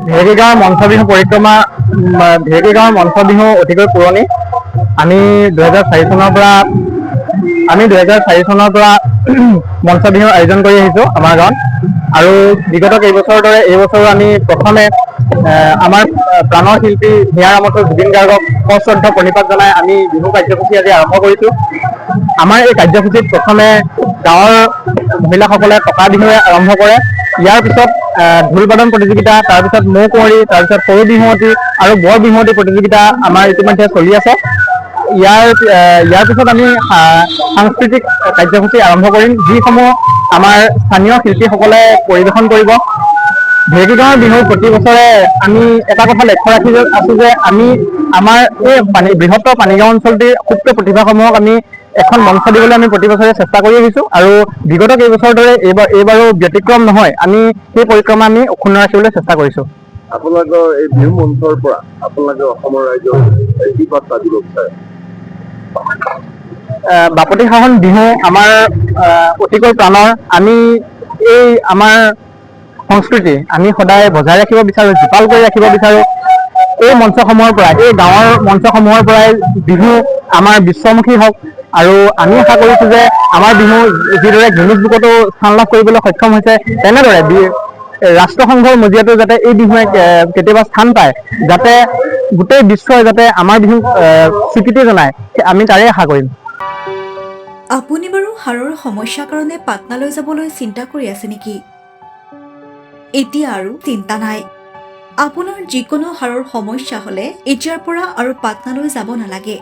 ঢেকী গাঁৱৰ মঞ্চ বিহু পৰিক্ৰমা ঢেকী গাঁৱৰ মঞ্চ বিহু অতিকৈ পুৰণি। আমি 2004 চনৰ পৰা মঞ্চ বিহুৰ আয়োজন কৰি আহিছোঁ আমাৰ গাঁৱত। আৰু বিগত কেইবছৰৰ দৰে এই বছৰো আমি প্ৰথমে আমাৰ প্ৰাণৰ শিল্পী হিয়া আমঠু জুবিন গাৰ্গক সশ্ৰদ্ধ প্ৰণিপাত জনাই আমি বিহু কাৰ্যসূচী আজি আৰম্ভ কৰিছোঁ। আমাৰ এই কাৰ্যসূচীত প্ৰথমে গাঁৱৰ মহিলাসকলে টকা বিহুৰে আৰম্ভ কৰে। ইয়াৰ পিছত ঢোল বাদন প্ৰতিযোগিতা, তাৰপিছত মৌ কুঁৱৰী, তাৰপিছত সৰু বিহুৱতী আৰু বৰ বিহুৱতী প্ৰতিযোগিতা আমাৰ ইতিমধ্যে চলি আছে। ইয়াৰ পিছত আমি সাংস্কৃতিক কাৰ্যসূচী আৰম্ভ কৰিম, যিসমূহ আমাৰ স্থানীয় শিল্পীসকলে পৰিৱেশন কৰিব। ঢেকী গাঁৱৰ বিহু প্ৰতি বছৰে আমি এটা কথা লক্ষ্য ৰাখি আছোঁ যে আমি আমাৰ এই বৃহত্তৰ পানীগাঁও অঞ্চলটিৰ সুপ্ত প্ৰতিভাসমূহক আমি এখন মঞ্চ দিবলৈ আমি প্ৰতি বছৰে চেষ্টা কৰি আহিছোঁ। আৰু বিগত কেইবছৰৰ দৰে এইবাৰো ব্যতিক্ৰম নহয়, আমি সেই পৰিক্ৰমা আমি অক্ষুণ্ণ ৰাখিবলৈ চেষ্টা কৰিছোঁ। আপোনালোকৰ এই বিহু মঞ্চৰ পৰা আপোনালোকে অসমৰ ৰাইজক কি বাৰ্তা দিব বিচাৰে? বাপতি সাহোন বিহু আমাৰ অতিকৈ প্ৰাণৰ। আমি এই আমাৰ সংস্কৃতি আমি সদায় বজাই ৰাখিব বিচাৰোঁ, জীপাল কৰি ৰাখিব বিচাৰোঁ। এই মঞ্চসমূহৰ পৰাই, এই গাঁৱৰ মঞ্চসমূহৰ পৰাই বিহু আমাৰ বিশ্বমুখী হওক। আৰু আমি আশা কৰিছোঁ যে আমাৰ বিহু যিদৰে গিনিজ বুকতো স্থান লাভ কৰিবলৈ সক্ষম হৈছে, তেনেদৰে ৰাষ্ট্ৰসংঘৰ মজিয়াতো যাতে এই বিহুৱে কেতিয়াবা স্থান পায়, যাতে গোটেই বিশ্বই যাতে আমাৰ বিহুক স্বীকৃতি জনায়, আমি তাৰে আশা কৰিম। আপুনি বাৰু হাড়ৰ সমস্যাৰ কাৰণে পাটনালৈ যাবলৈ চিন্তা কৰি আছে নেকি? এতিয়া আৰু চিন্তা নাই। আপোনাৰ যিকোনো হাড়ৰ সমস্যা হ'লে এতিয়াৰ পৰা আৰু পাটনালৈ যাব নালাগে,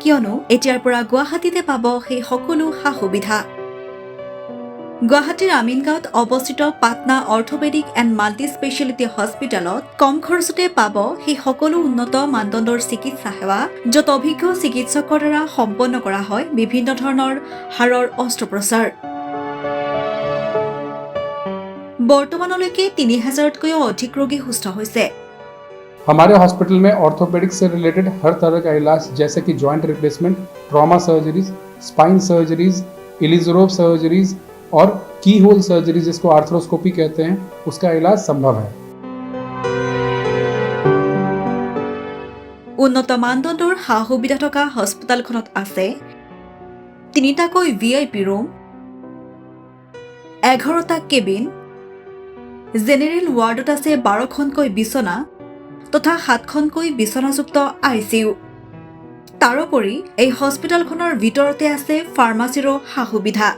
কিয়নো এতিয়াৰ পৰা গুৱাহাটীতে পাব সেই সকলো সা সুবিধা। গুৱাহাটীৰ আমিনগাঁৱত অৱস্থিত Patna orthopaedic and multi speciality হস্পিটেলত কম খৰচতে পাব সেই সকলো উন্নত মানদণ্ডৰ চিকিৎসা সেৱা, য'ত অভিজ্ঞ চিকিৎসকৰ দ্বাৰা সম্পন্ন কৰা হয় বিভিন্ন ধৰণৰ হাড়ৰ অস্ত্ৰোপচাৰ। বৰ্তমানলৈকে 3000তকৈও অধিক ৰোগী সুস্থ হৈছে। हमारे हॉस्पिटल में ऑर्थोपेडिक्स से रिलेटेड हर तरह का इलाज जैसे कि joint replacement, trauma surgeries, spine surgeries, Ilizarov surgeries और की होल सर्जरीज जिसको आर्थ्रोस्कोपी कहते हैं, उसका इलाज संभव है। উন্নত মানদণ্ডৰ সা সুবিধা থকা হস্পিটেলখনত আছে 3টাকৈ VIP ৰুম, 11টা কেবিন, জেনেৰেল ৱাৰ্ডত আছে 12খনকৈ বিচনা তথা 7খনকৈ বিচনাযুক্ত ICU। তাৰোপৰি এই হস্পিটেলখনৰ ভিতৰতে আছে ফাৰ্মাচীৰো সা সুবিধা।